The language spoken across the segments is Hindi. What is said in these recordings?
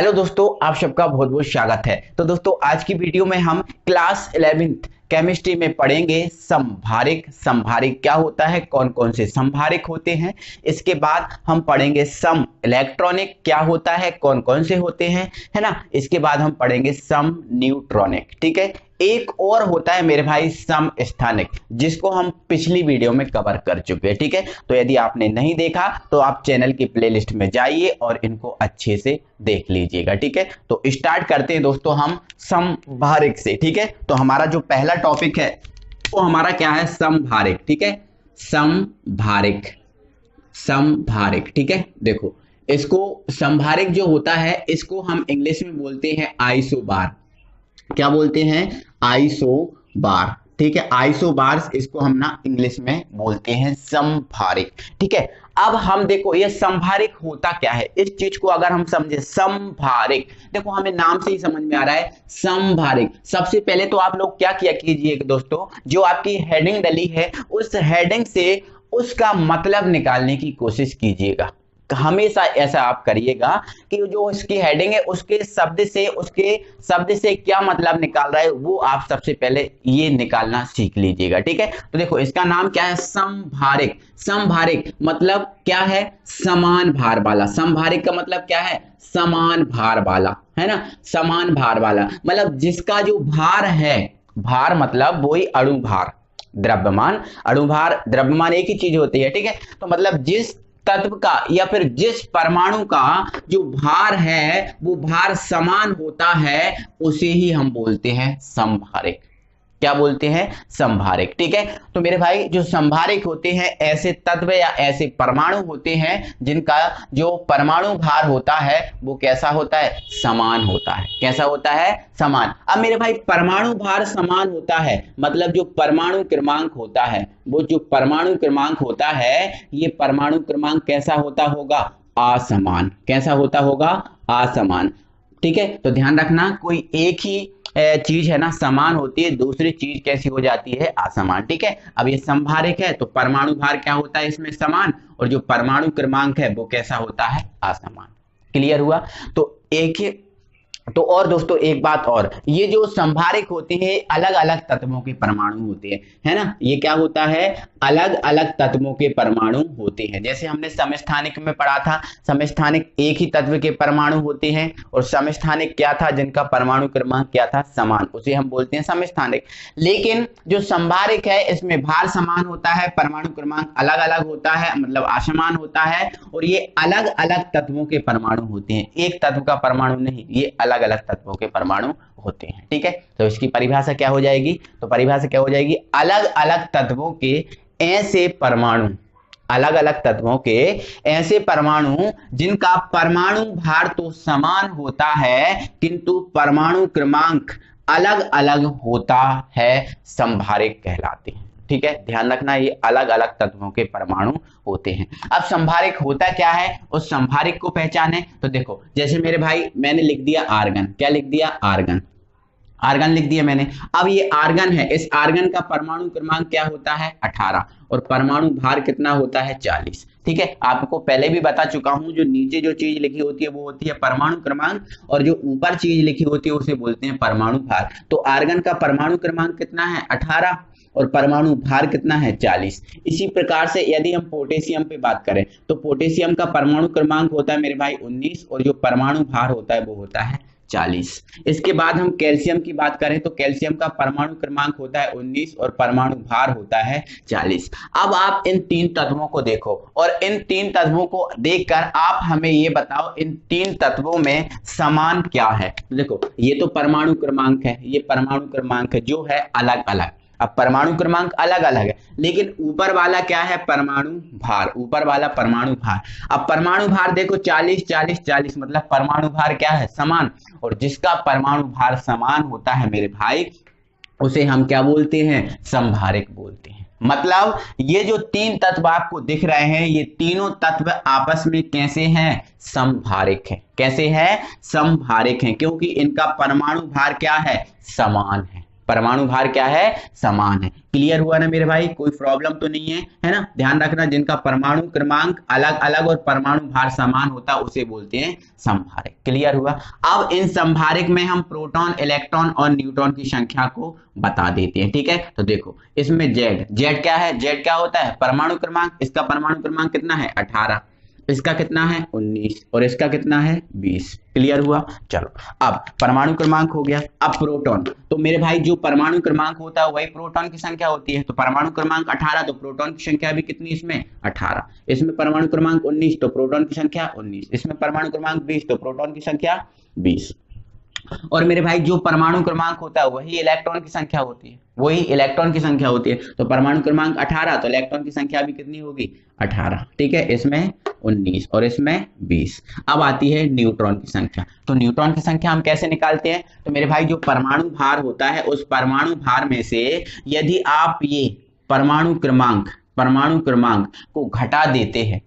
हेलो दोस्तों, आप सबका बहुत बहुत स्वागत है। तो दोस्तों आज की वीडियो में हम क्लास 11th केमिस्ट्री में पढ़ेंगे संभारिक। संभारिक क्या होता है, कौन कौन से संभारिक होते हैं। इसके बाद हम पढ़ेंगे सम इलेक्ट्रॉनिक क्या होता है, कौन कौन से होते हैं, है ना। इसके बाद हम पढ़ेंगे सम न्यूट्रॉनिक। ठीक है, एक और होता है मेरे भाई सम स्थानिक, जिसको हम पिछली वीडियो में कवर कर चुके हैं। ठीक है, तो यदि आपने नहीं देखा तो आप चैनल की प्लेलिस्ट में जाइए और इनको अच्छे से देख लीजिएगा। ठीक है, तो स्टार्ट करते हैं दोस्तों हम संभारिक से। ठीक है, तो हमारा जो पहला टॉपिक है वो हमारा क्या है, संभारिक। ठीक है, संभारिक। संभारिक ठीक है, देखो इसको संभारिक जो होता है इसको हम इंग्लिश में बोलते हैं आइसोबार। क्या बोलते हैं, आइसोबार। ठीक है, आइसोबार इसको हम ना इंग्लिश में बोलते हैं संभारिक। ठीक है, अब हम देखो ये संभारिक होता क्या है, इस चीज को अगर हम समझे संभारिक, देखो हमें नाम से ही समझ में आ रहा है संभारिक। सबसे पहले तो आप लोग क्या किया कीजिएगा दोस्तों, जो आपकी हेडिंग डली है उस हेडिंग से उसका मतलब निकालने की कोशिश कीजिएगा। हमेशा ऐसा आप करिएगा कि जो इसकी हेडिंग है उसके शब्द से क्या मतलब निकाल रहा है वो आप सबसे पहले ये निकालना सीख लीजिएगा। ठीक है, तो देखो इसका नाम क्या है, संभारिक। संभारिक मतलब क्या है, समान भार वाला। संभारिक का मतलब क्या है, समान भार वाला, है ना। समान भार वाला मतलब जिसका जो भार है, भार मतलब वही अणु भार, द्रव्यमान। अणु भार द्रव्यमान एक ही चीज होती है। ठीक है, तो मतलब जिस तत्व का या फिर जिस परमाणु का जो भार है वो भार समान होता है उसे ही हम बोलते हैं संभारिक। क्या बोलते हैं, संभारिक। ठीक है, तो मेरे भाई जो संभारिक होते हैं ऐसे तत्व या ऐसे परमाणु होते हैं जिनका जो परमाणु भार होता है वो कैसा होता है, समान होता है। कैसा होता है, समान। अब मेरे भाई परमाणु भार समान होता है मतलब जो परमाणु क्रमांक होता है, वो जो परमाणु क्रमांक होता है ये परमाणु क्रमांक कैसा होता होगा, असमान। कैसा होता होगा, असमान। ठीक है, तो ध्यान रखना कोई एक ही चीज है ना समान होती है, दूसरी चीज कैसी हो जाती है, असमान। ठीक है, अब ये संभारिक है तो परमाणु भार क्या होता है इसमें, समान, और जो परमाणु क्रमांक है वो कैसा होता है, असमान। क्लियर हुआ। तो एक ही तो और दोस्तों एक बात और, ये जो संभारिक होते हैं अलग अलग तत्वों के परमाणु होते हैं, है ना। ये क्या होता है, अलग अलग तत्वों के परमाणु होते हैं। जैसे हमने समस्थानिक में पढ़ा था, समस्थानिक एक ही तत्व के परमाणु होते हैं, और समस्थानिक क्या था, जिनका परमाणु क्रमांक क्या था, समान, उसे हम बोलते हैं समस्थानिक। लेकिन जो संभारिक है इसमें भार समान होता है, परमाणु क्रमांक अलग अलग होता है मतलब असमान होता है, और ये अलग अलग तत्वों के परमाणु होते हैं, एक तत्व का परमाणु नहीं, ये अलग अलग तत्वों के परमाणु होते हैं। ठीक है, तो इसकी परिभाषा क्या हो जाएगी, तो परिभाषा क्या हो जाएगी, अलग अलग तत्वों के ऐसे परमाणु, अलग अलग तत्वों के ऐसे परमाणु जिनका परमाणु भार तो समान होता है किंतु परमाणु क्रमांक अलग अलग होता है, संभारिक कहलाते हैं। ठीक है, ध्यान रखना ये अलग अलग तत्वों के परमाणु होते हैं। अब संभारिक होता क्या है, उस संभारिक को पहचाने तो देखो, जैसे मेरे भाई मैंने लिख दिया आर्गन। क्या लिख दिया, आर्गन। आर्गन लिख दिया मैंने। अब ये आर्गन है, इस आर्गन का परमाणु क्रमांक क्या होता है, 18, और परमाणु भार कितना होता है, 40। ठीक है, आपको पहले भी बता चुका हूं, जो नीचे जो चीज लिखी होती है वो होती है परमाणु क्रमांक, और जो ऊपर चीज लिखी होती है उसे बोलते हैं परमाणु भार। तो आर्गन का परमाणु क्रमांक कितना है, 18, और परमाणु भार कितना है, 40। इसी प्रकार से यदि हम पोटेशियम पे बात करें तो पोटेशियम का परमाणु क्रमांक होता है मेरे भाई 19, और जो परमाणु भार होता है वो होता है 40। इसके बाद हम कैल्शियम की बात करें तो कैल्शियम का परमाणु क्रमांक होता है 19 और परमाणु भार होता है 40। अब आप इन तीन तत्वों को देखो, और इन तीन तत्वों को देखकर आप हमें ये बताओ इन तीन तत्वों में समान क्या है। देखो ये तो परमाणु क्रमांक है, ये परमाणु क्रमांक है जो है अलग अलग। अब परमाणु क्रमांक अलग अलग है, लेकिन ऊपर वाला क्या है, परमाणु भार, ऊपर वाला परमाणु भार। अब परमाणु भार देखो 40 40 40 मतलब परमाणु भार क्या है, समान, और जिसका परमाणु भार समान होता है मेरे भाई उसे हम क्या बोलते हैं, संभारिक बोलते हैं। मतलब ये जो तीन तत्व आपको दिख रहे हैं ये तीनों तत्व आपस में कैसे हैं, संभारिक है। कैसे है, संभारिक है, क्योंकि इनका परमाणु भार क्या है, समान है। परमाणु भार क्या है, समान है। क्लियर हुआ ना मेरे भाई, कोई प्रॉब्लम तो नहीं है ना। ध्यान रखना, जिनका परमाणु क्रमांक अलग अलग और परमाणु भार समान होता है उसे बोलते हैं समभारिक। क्लियर हुआ। अब इन समभारिक में हम प्रोटॉन, इलेक्ट्रॉन और न्यूट्रॉन की संख्या को बता देते हैं। ठीक है, तो देखो इसमें जेड क्या है, जेड क्या होता है, परमाणु क्रमांक। इसका परमाणु क्रमांक कितना है, 18, इसका कितना है 19 और इसका कितना है 20। क्लियर हुआ। चलो अब परमाणु क्रमांक हो गया। अब प्रोटॉन, तो मेरे भाई जो परमाणु क्रमांक होता है वही प्रोटॉन की संख्या होती है। तो परमाणु क्रमांक 18 तो प्रोटॉन की संख्या भी कितनी, इसमें 18। इसमें परमाणु क्रमांक 19 तो प्रोटॉन की संख्या 19। इसमें परमाणु क्रमांक 20 तो प्रोटॉन की संख्या 20। और मेरे भाई जो परमाणु क्रमांक होता है वही इलेक्ट्रॉन की संख्या होती है, वही इलेक्ट्रॉन की संख्या होती है। तो परमाणु क्रमांक 18 तो इलेक्ट्रॉन की संख्या भी कितनी होगी, 18। ठीक है, इसमें 19 और इसमें 20। अब आती है न्यूट्रॉन की संख्या। तो न्यूट्रॉन की संख्या हम कैसे निकालते हैं, तो मेरे भाई जो परमाणु भार होता है उस परमाणु भार में से यदि आप ये परमाणु क्रमांक को घटा देते हैं,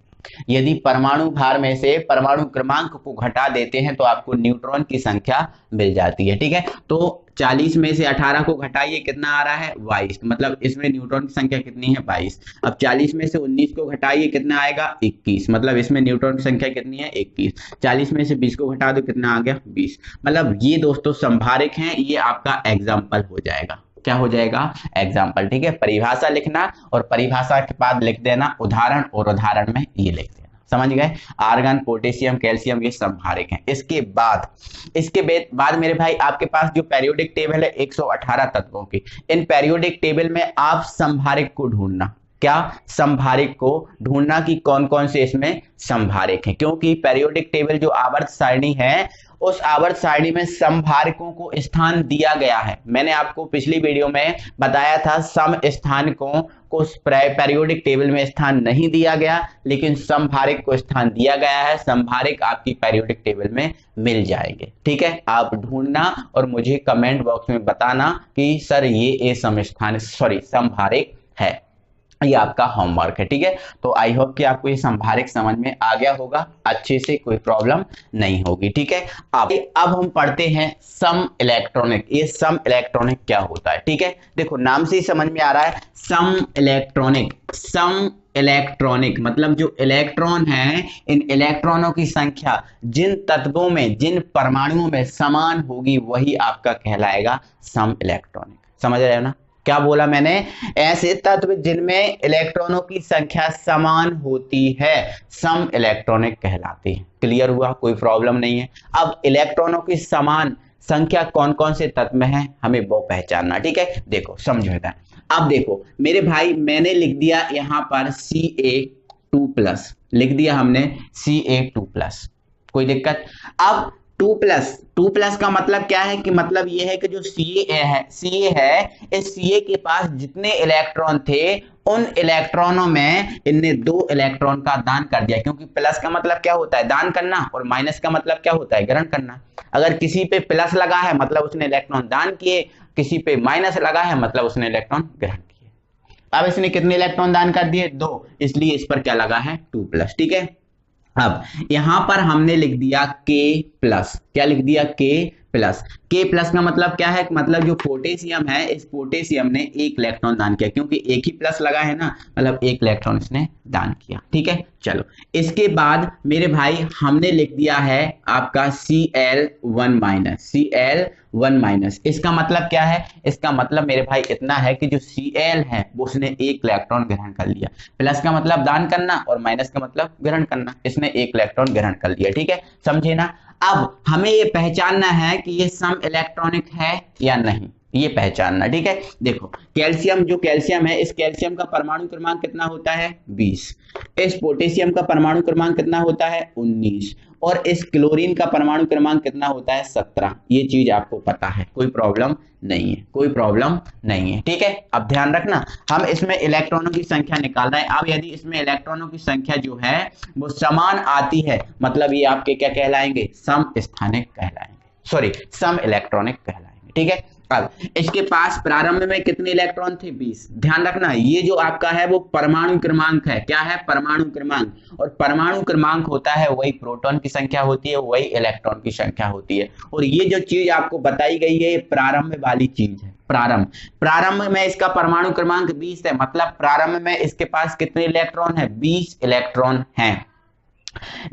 यदि परमाणु भार में से परमाणु क्रमांक को घटा देते हैं तो आपको न्यूट्रॉन की संख्या मिल जाती है। ठीक है, तो 40 में से 18 को घटाइए, कितना आ रहा है 22, मतलब इसमें न्यूट्रॉन की संख्या कितनी है 22। अब 40 में से 19 को घटाइए, कितना आएगा 21, मतलब इसमें न्यूट्रॉन की संख्या कितनी है 21। 40 में से 20 को घटा दो, कितना आ गया 20। मतलब ये दोस्तों संभारिक हैं, ये आपका एग्जाम्पल हो जाएगा। क्या हो जाएगा, एग्जाम्पल। ठीक है, परिभाषा लिखना और परिभाषा के बाद लिख देना उदाहरण, और उदाहरण में ये लिख देना। समझ गए, आर्गन, पोटेशियम, कैल्शियम ये संभारिक हैं। इसके बाद मेरे भाई आपके पास जो पेरियोडिक टेबल है 118 तत्वों की, इन पेरियोडिक टेबल में आप संभारिक को ढूंढना। क्या, संभारिक को ढूंढना कि कौन कौन से इसमें संभारिक हैं, क्योंकि पेरियोडिक टेबल जो आवर्त सारणी है उस आवर्त सारणी में समभारकों को स्थान दिया गया है। मैंने आपको पिछली वीडियो में बताया था सम स्थानकों को पेरियोडिक टेबल में स्थान नहीं दिया गया, लेकिन समभारिक को स्थान दिया गया है। समभारिक आपकी पेरियोडिक टेबल में मिल जाएंगे। ठीक है, आप ढूंढना और मुझे कमेंट बॉक्स में बताना कि सर ये समभारिक है। ये आपका होमवर्क है। ठीक है, तो आई होप कि आपको ये संभारिक समझ में आ गया होगा अच्छे से, कोई प्रॉब्लम नहीं होगी। ठीक है, अब हम पढ़ते हैं सम इलेक्ट्रॉनिक। ये सम इलेक्ट्रॉनिक क्या होता है, ठीक है, देखो नाम से ही समझ में आ रहा है सम इलेक्ट्रॉनिक मतलब जो इलेक्ट्रॉन है, इन इलेक्ट्रॉनों की संख्या जिन तत्वों में, जिन परमाणुओं में समान होगी वही आपका कहलाएगा सम इलेक्ट्रॉनिक। समझ रहे हो ना, क्या बोला मैंने, ऐसे तत्व जिनमें इलेक्ट्रॉनों की संख्या समान होती है सम इलेक्ट्रॉनिक कहलाते हैं। क्लियर हुआ, कोई प्रॉब्लम नहीं है। अब इलेक्ट्रॉनों की समान संख्या कौन कौन से तत्व में है हमें वो पहचानना। ठीक है, देखो समझौता। अब देखो मेरे भाई मैंने लिख दिया यहाँ पर Ca2+, लिख दिया हमने Ca2+, कोई दिक्कत। अब 2+ का मतलब क्या है कि मतलब ये है कि जो Ca है इस Ca के पास जितने इलेक्ट्रॉन थे उन इलेक्ट्रॉनों में इनने 2 इलेक्ट्रॉन का दान कर दिया, क्योंकि प्लस का मतलब क्या होता है दान करना और माइनस का मतलब क्या होता है ग्रहण करना। अगर किसी पे प्लस लगा है मतलब उसने इलेक्ट्रॉन दान किए, किसी पे माइनस लगा है मतलब उसने इलेक्ट्रॉन ग्रहण किए। अब इसने कितने इलेक्ट्रॉन दान कर दिए 2, इसलिए इस पर क्या लगा है 2+। ठीक है, अब यहां पर हमने लिख दिया K+, क्या लिख दिया K+। का मतलब क्या है, मतलब जो पोटेशियम है इस पोटेशियम ने 1 इलेक्ट्रॉन दान किया, क्योंकि एक ही प्लस लगा है ना, मतलब 1 इलेक्ट्रॉन इसने दान किया। ठीक है, चलो इसके बाद मेरे भाई हमने लिख दिया है आपका Cl1-। इसका मतलब क्या है, इसका मतलब मेरे भाई इतना है कि जो Cl है वो उसने 1 इलेक्ट्रॉन ग्रहण कर लिया। प्लस का मतलब दान करना और माइनस का मतलब ग्रहण करना, इसने 1 इलेक्ट्रॉन ग्रहण कर लिया। ठीक है, समझे ना। अब हमें ये पहचानना है कि ये सम इलेक्ट्रॉनिक है या नहीं, ये पहचानना। ठीक है, देखो कैल्शियम, जो कैल्शियम है इस कैल्शियम का परमाणु क्रमांक कितना होता है 20, इस पोटेशियम का परमाणु क्रमांक कितना होता है 19 और इस क्लोरीन का परमाणु क्रमांक कितना होता है 17। ये चीज आपको पता है, कोई प्रॉब्लम नहीं है, ठीक है। अब ध्यान रखना हम इसमें इलेक्ट्रॉनों की संख्या निकाल रहे हैं। अब यदि इसमें इलेक्ट्रॉनों की संख्या जो है वो समान आती है मतलब ये आपके क्या कहलाएंगे, सम स्थानिक कहलाएंगे, सम इलेक्ट्रॉनिक कहलाएंगे। ठीक है, अब इसके पास प्रारंभ में कितने इलेक्ट्रॉन थे? 20। ध्यान रखना ये जो आपका है वो परमाणु क्रमांक है। क्या है? परमाणु क्रमांक। और परमाणु क्रमांक होता है वही प्रोटॉन की संख्या होती है, वही इलेक्ट्रॉन की संख्या होती है। और ये जो चीज आपको बताई गई है ये प्रारंभ वाली चीज है। प्रारंभ में इसका परमाणु क्रमांक 20 है, मतलब प्रारंभ में इसके पास कितने इलेक्ट्रॉन है? 20 इलेक्ट्रॉन हैं।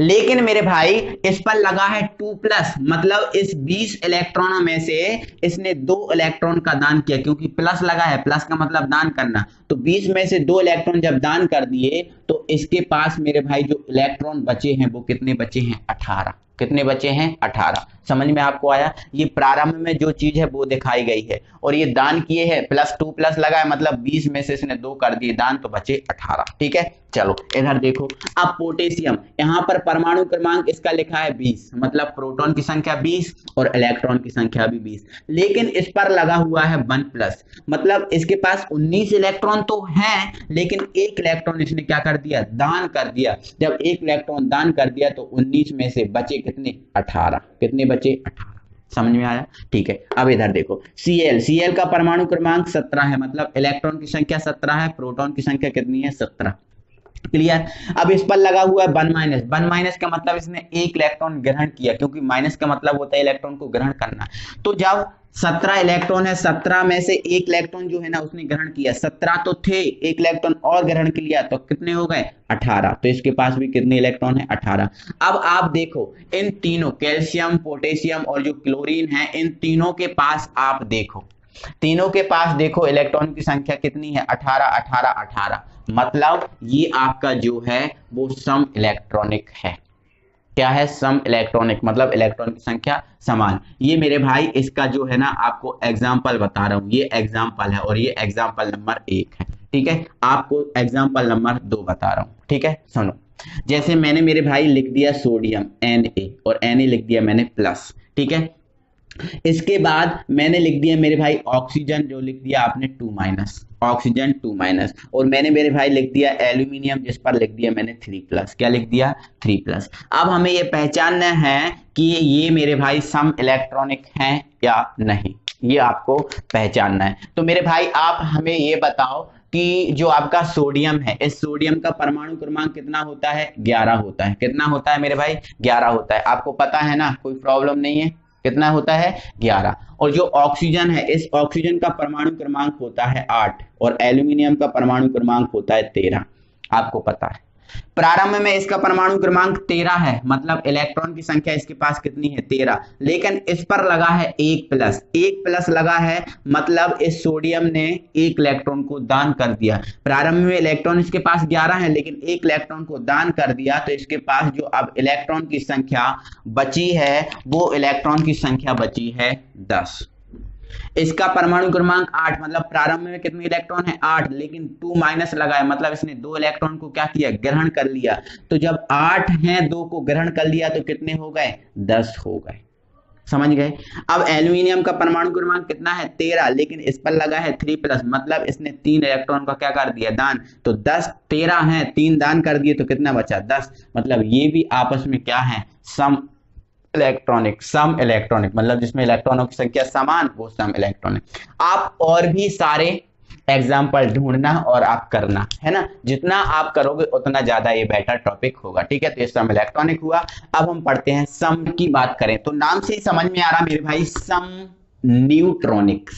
लेकिन मेरे भाई इस पर लगा है 2+, मतलब इस 20 इलेक्ट्रॉनों में से इसने 2 इलेक्ट्रॉन का दान किया, क्योंकि प्लस लगा है, प्लस का मतलब दान करना। तो 20 में से 2 इलेक्ट्रॉन जब दान कर दिए तो इसके पास मेरे भाई जो इलेक्ट्रॉन बचे हैं वो कितने बचे हैं? 18। कितने बचे हैं? 18। समझ में आपको आया? ये प्रारंभ में जो चीज है वो दिखाई गई है, और ये दान किए हैं, +2+ लगा है, मतलब 20 में से इसने 2 कर दिए दान, तो बचे 18। ठीक है, चलो इधर देखो। अब पोटेशियम, यहाँ पर परमाणु क्रमांक इसका लिखा है 20, मतलब प्रोटॉन की संख्या 20 और इलेक्ट्रॉन की संख्या भी 20, लेकिन इस पर लगा हुआ है 1+, मतलब इसके पास 19 इलेक्ट्रॉन तो हैं, लेकिन 1 इलेक्ट्रॉन इसने क्या कर दिया? दान कर दिया। जब 1 इलेक्ट्रॉन दान कर दिया तो 19 में से बचे कितने? 18। कितने बचे? 18। समझ में आया? ठीक है, अब इधर देखो। Cl का परमाणु क्रमांक 17 है, मतलब इलेक्ट्रॉन की संख्या 17 है, प्रोटॉन की संख्या कितनी है? 17। क्लियर? अब इस पर लगा हुआ है 1- का मतलब इसने 1 इलेक्ट्रॉन ग्रहण किया, क्योंकि माइनस का मतलब होता है इलेक्ट्रॉन को ग्रहण करना। तो जब 17 इलेक्ट्रॉन है, 17 में से 1 इलेक्ट्रॉन जो है ना उसने ग्रहण किया, 17 तो थे, 1 इलेक्ट्रॉन और ग्रहण कर लिया, तो कितने हो गए? 18। तो इसके पास भी कितने इलेक्ट्रॉन है? 18। अब आप देखो इन तीनों, कैल्शियम, पोटेशियम और जो क्लोरीन है, इन तीनों के पास आप देखो, तीनों के पास देखो इलेक्ट्रॉन की संख्या कितनी है? 18, 18, 18। मतलब ये आपका जो है वो सम इलेक्ट्रॉनिक है। क्या है? सम इलेक्ट्रॉनिक, मतलब इलेक्ट्रॉन की संख्या समान। ये मेरे भाई इसका जो है ना आपको एग्जाम्पल बता रहा हूं, ये एग्जाम्पल है और ये एग्जाम्पल नंबर 1 है। ठीक है, आपको एग्जाम्पल नंबर 2 बता रहा हूं। ठीक है, सुनो। जैसे मैंने मेरे भाई लिख दिया सोडियम Na, और Na लिख दिया मैंने प्लस। ठीक है, इसके बाद मैंने लिख दिया मेरे भाई ऑक्सीजन, जो लिख दिया आपने 2-, ऑक्सीजन 2-, और मैंने मेरे भाई लिख दिया एल्यूमिनियम, जिस पर लिख दिया मैंने 3+। क्या लिख दिया? 3+। अब हमें ये पहचानना है कि ये मेरे भाई सम इलेक्ट्रॉनिक हैं या नहीं, ये आपको पहचानना है। तो मेरे भाई आप हमें ये बताओ कि जो आपका सोडियम है, इस सोडियम का परमाणु क्रमांक कितना होता है? 11 होता है। कितना होता है मेरे भाई? 11 होता है। आपको पता है ना, कोई प्रॉब्लम नहीं है। कितना होता है? 11। और जो ऑक्सीजन है, इस ऑक्सीजन का परमाणु क्रमांक होता है 8, और एल्यूमिनियम का परमाणु क्रमांक होता है 13। आपको पता है प्रारंभ में इसका परमाणु क्रमांक 13 है, मतलब इलेक्ट्रॉन की संख्या इसके पास कितनी है? 13। लेकिन इस पर लगा है 1+, लगा है, मतलब इस सोडियम ने 1 इलेक्ट्रॉन को दान कर दिया। प्रारंभ में इलेक्ट्रॉन इसके पास 11 है, लेकिन 1 इलेक्ट्रॉन को दान कर दिया, तो इसके पास जो अब इलेक्ट्रॉन की संख्या बची है वो इलेक्ट्रॉन की संख्या बची है 10। इसका परमाणु क्रमांक 8, मतलब प्रारंभ में कितने इलेक्ट्रॉन है? 8, लेकिन 2- लगा है, मतलब इसने 2 इलेक्ट्रॉन को क्या किया? ग्रहण कर लिया। तो जब 8 हैं, 2 को ग्रहण कर लिया, तो कितने हो गए? 10 हो गए। समझ गए? अब एल्यूमिनियम का परमाणु क्रमांक कितना है? 13, लेकिन इस पर लगा है 3+, मतलब इसने 3 इलेक्ट्रॉन का क्या कर दिया? दान। तो 10, 13 है, 3 दान कर दिए, तो कितना बचा? 10। मतलब ये भी आपस में क्या है? सम इलेक्ट्रॉनिक, मतलब जिसमें इलेक्ट्रॉनों की संख्या समान, वो सम इलेक्ट्रॉनिक। आप और भी सारे एग्जाम्पल ढूंढना और आप करना है ना, जितना आप करोगे उतना ज्यादा ये बेटर टॉपिक होगा। ठीक है, तो ये सम इलेक्ट्रॉनिक हुआ। अब हम पढ़ते हैं सम की बात करें तो नाम से ही समझ में आ रहा मेरे भाई, सम न्यूट्रॉनिक।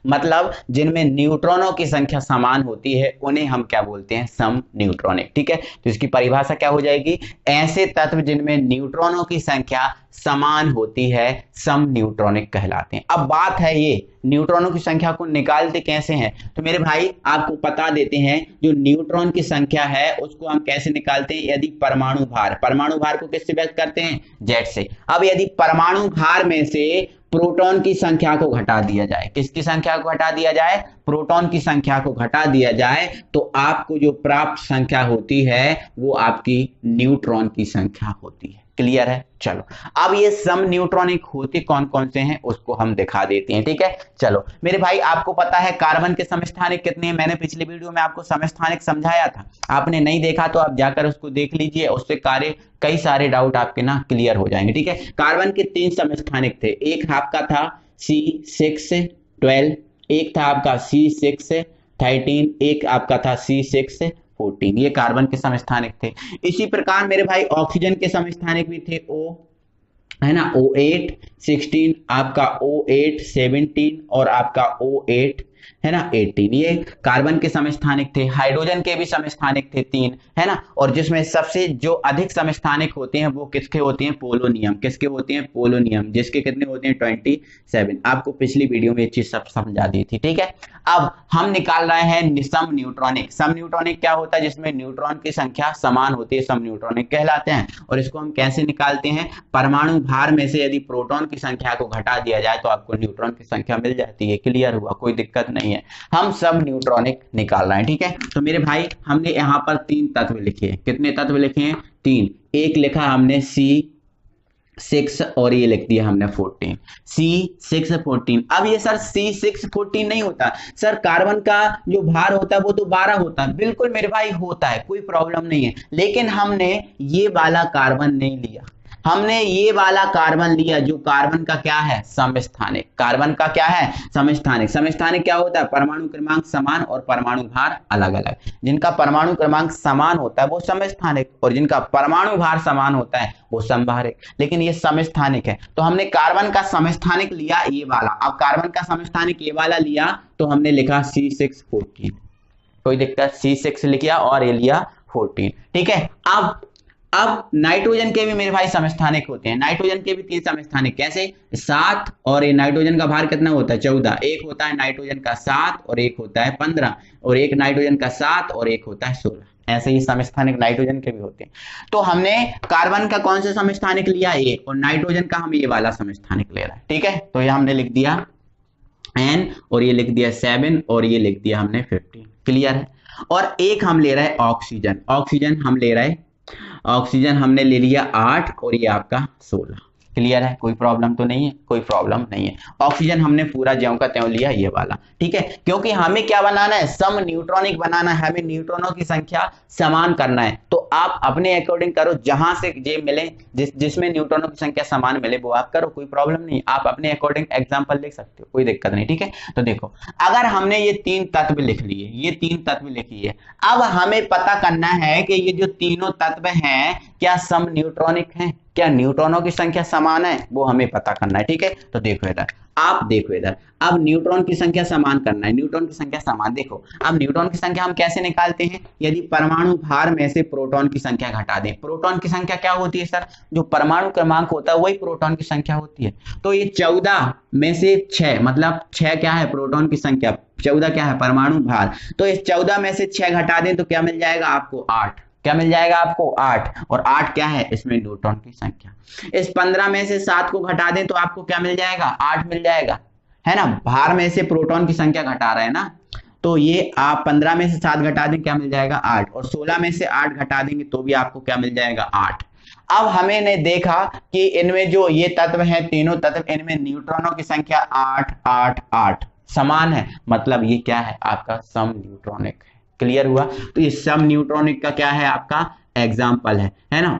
मतलब जिनमें न्यूट्रॉनों की संख्या समान होती है उन्हें हम क्या बोलते हैं? सम न्यूट्रॉनिक। ठीक है, तो इसकी परिभाषा क्या हो जाएगी? ऐसे तत्व जिनमें न्यूट्रॉनों की संख्या समान होती है सम न्यूट्रॉनिक कहलाते हैं। अब बात है ये न्यूट्रॉनों की संख्या को निकालते कैसे हैं, तो मेरे भाई आपको बता देते हैं। जो न्यूट्रॉन की संख्या है उसको हम कैसे निकालते हैं? यदि परमाणु भार को किससे व्यक्त करते हैं? Z से। अब यदि परमाणु भार में से प्रोटॉन की संख्या को घटा दिया जाए, किसकी संख्या को घटा दिया जाए? प्रोटॉन की संख्या को घटा दिया जाए, तो आपको जो प्राप्त संख्या होती है वो आपकी न्यूट्रॉन की संख्या होती है। क्लियर है? चलो, अब ये सम न्यूट्रॉनिक होते कौन कौन से हैं उसको हम दिखा देते हैं। ठीक है, चलो मेरे भाई आपको पता है कार्बन के समस्थानिक कितने हैं? मैंने पिछले वीडियो में आपको समस्थानिक समझाया था, आपने नहीं देखा तो आप जाकर उसको देख लीजिए, उससे कई सारे डाउट आपके ना क्लियर हो जाएंगे। ठीक है, कार्बन के 3 समस्थानिक थे। एक आपका था C6 12, एक था आपका C6 13, एक आपका था C6 14। ये कार्बन के समस्थानिक थे। इसी प्रकार मेरे भाई ऑक्सीजन के समस्थानिक भी थे, O है ना, O8 16, आपका O8 17 और आपका O8 है ना 18। ये कार्बन के समस्थानिक थे। हाइड्रोजन के भी समस्थानिक थे 3, है ना, और जिसमें सबसे जो अधिक समस्थानिक होते हैं वो किसके होते हैं? पोलोनियम। किसके होते हैं? पोलोनियम, जिसके कितने होते हैं? 27। आपको पिछली वीडियो में ये चीज सब समझा दी थी, ठीक है। अब हम निकाल रहे हैं सम न्यूट्रॉनिक। सम न्यूट्रॉनिक क्या होता है? जिसमें न्यूट्रॉन की संख्या समान होती है, सम न्यूट्रॉनिक कहलाते हैं। और इसको हम कैसे निकालते हैं? परमाणु भार में से यदि प्रोटॉन की संख्या को घटा दिया जाए तो आपको न्यूट्रॉन की संख्या मिल जाती है। क्लियर हुआ? कोई दिक्कत नहीं है। हम सब न्यूट्रॉनिक निकाल रहे हैं, ठीक है। तो मेरे भाई हमने यहाँ पर 3 तत्व लिखे हैं। कितने तत्व लिखे हैं? 3। एक लिखा हमने C6 और ये लिख दिया हमने 14। C6 14। अब ये सर C6 14 नहीं होता सर, कार्बन का जो भार होता है वो तो 12 होता है। बिल्कुल मेरे भाई होता है, कोई प्रॉब्लम नहीं है, लेकिन हमने ये वाला कार्बन नहीं लिया, हमने ये वाला कार्बन लिया जो कार्बन का क्या है? समस्थानिक। कार्बन का क्या है? समस्थानिक। समस्थानिक क्या होता है? परमाणु क्रमांक समान और परमाणु भार अलग अलग। जिनका परमाणु क्रमांक समान होता है वो समस्थानिक, और जिनका परमाणु भार समान होता है वो समभारिक। लेकिन ये समस्थानिक है, तो हमने कार्बन का समस्थानिक लिया ये वाला। अब कार्बन का समस्थानिक ये वाला लिया तो हमने लिखा C6 14। कोई दिक्कत? C6 लिखा और ये लिया 14, ठीक है। अब नाइट्रोजन के भी मेरे भाई समस्थानिक होते हैं। नाइट्रोजन के भी 3 समस्थानिक। कैसे? 7, और ये नाइट्रोजन का भार कितना होता है? 14। एक होता है नाइट्रोजन का 7 और एक होता है 15, और एक नाइट्रोजन का 7 और एक होता है 16। ऐसे ही समस्थानिक नाइट्रोजन के भी होते हैं। तो हमने कार्बन का कौन सा समस्थानिक लिया? ए, और नाइट्रोजन का हम ये वाला समस्थानिक ले रहे हैं, ठीक है। तो ये हमने लिख दिया N, और ये लिख दिया 7, और ये लिख दिया हमने 15। क्लियर है? और एक हम ले रहे हैं ऑक्सीजन। ऑक्सीजन हम ले रहे हैं, ऑक्सीजन हमने ले लिया 8 और ये आपका 16। क्लियर है? कोई प्रॉब्लम तो नहीं है? कोई प्रॉब्लम नहीं है। ऑक्सीजन हमने पूरा ज्यों का त्यों लिया ये वाला, ठीक है, क्योंकि हमें क्या बनाना है? सम न्यूट्रॉनिक बनाना है। हमें न्यूट्रॉनों की संख्या समान करना है। तो आप अपने अकॉर्डिंग करो, जहां से जे मिले, जिसमें न्यूट्रॉनों की संख्या समान मिले वो आप करो, कोई प्रॉब्लम नहीं। आप अपने अकॉर्डिंग एग्जाम्पल लिख सकते हो, कोई दिक्कत नहीं, ठीक है। तो देखो, अगर हमने ये 3 तत्व लिख लिए, ये 3 तत्व लिख लिए, अब हमें पता करना है कि ये जो तीनों तत्व हैं क्या सम न्यूट्रॉनिक हैं? क्या न्यूट्रॉनों की संख्या समान है? वो हमें पता करना है, ठीक है। तो देखो इधर, आप देखो इधर, अब न्यूट्रॉन की संख्या समान करना है। न्यूट्रॉन की संख्या समान, देखो अब न्यूट्रॉन की संख्या हम कैसे निकालते हैं? यदि परमाणु भार में से प्रोटॉन की संख्या घटा दें। प्रोटॉन की संख्या क्या होती है सर? जो परमाणु क्रमांक होता है वही प्रोटॉन की संख्या होती है। तो ये 14 में से 6, मतलब 6 क्या है? प्रोटॉन की संख्या। 14 क्या है? परमाणु भार। तो इस 14 में से 6 घटा दें तो क्या मिल जाएगा आपको? 8। क्या मिल जाएगा आपको? 8। और 8 क्या है? इसमें न्यूट्रॉन की संख्या। इस 15 में से 7 को घटा दें तो आपको क्या मिल जाएगा? 8 मिल जाएगा, है ना। भार में से प्रोटॉन की संख्या घटा रहे हैं ना, तो ये आप 15 में से 7 घटा दें, क्या मिल जाएगा? 8। और 16 में से 8 घटा देंगे तो भी आपको क्या मिल जाएगा? 8। अब हमने देखा कि इनमें जो ये तत्व हैं, तीनों तत्व, इनमें न्यूट्रॉनों की संख्या 8 8 8 समान है, मतलब ये क्या है? आपका सम न्यूट्रॉनिक है। क्लियर हुआ? तो ये सम न्यूट्रॉनिक का क्या है? आपका एग्जाम्पल है ना।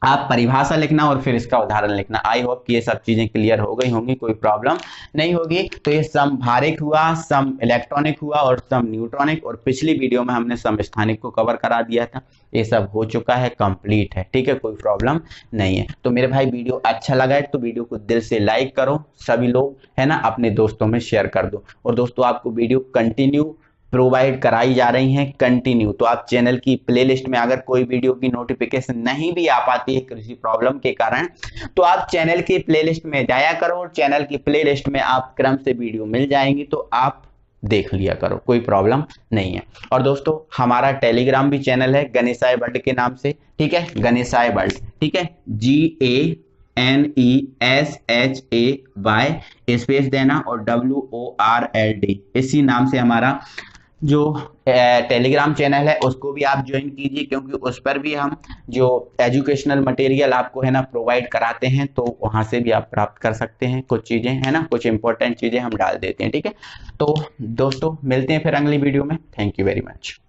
आप परिभाषा लिखना और फिर इसका उदाहरण लिखना। आई होप कि ये सब चीजें क्लियर हो गई होंगी, कोई प्रॉब्लम नहीं होगी। तो ये समभारिक हुआ, सम इलेक्ट्रॉनिक हुआ और सम न्यूट्रॉनिक, और पिछली वीडियो में हमने समस्थानिक को कवर करा दिया था। ये सब हो चुका है, कंप्लीट है, ठीक है, कोई प्रॉब्लम नहीं है। तो मेरे भाई वीडियो अच्छा लगा है तो वीडियो को दिल से लाइक करो सभी लोग, है ना, अपने दोस्तों में शेयर कर दो। और दोस्तों आपको वीडियो कंटिन्यू प्रोवाइड कराई जा रही हैं, कंटिन्यू। तो आप चैनल की प्लेलिस्ट में अगर कोई वीडियो की नोटिफिकेशन नहीं भी आ पाती है किसी प्रॉब्लम के कारण, तो आप चैनल की प्लेलिस्ट में जाया करो और चैनल की प्लेलिस्ट में आप क्रम से वीडियो मिल जाएंगी, तो आप देख लिया करो, कोई प्रॉब्लम नहीं है। और दोस्तों हमारा टेलीग्राम भी चैनल है गणेशाय वर्ल्ड के नाम से, ठीक है, गणेशाय वर्ल्ड, ठीक है, GANESHAY स्पेस देना और WORLD, इसी नाम से हमारा जो टेलीग्राम चैनल है उसको भी आप ज्वाइन कीजिए, क्योंकि उस पर भी हम जो एजुकेशनल मटेरियल आपको, है ना, प्रोवाइड कराते हैं, तो वहां से भी आप प्राप्त कर सकते हैं कुछ चीजें, है ना, कुछ इंपॉर्टेंट चीजें हम डाल देते हैं, ठीक है। तो दोस्तों मिलते हैं फिर अगली वीडियो में। Thank you very much.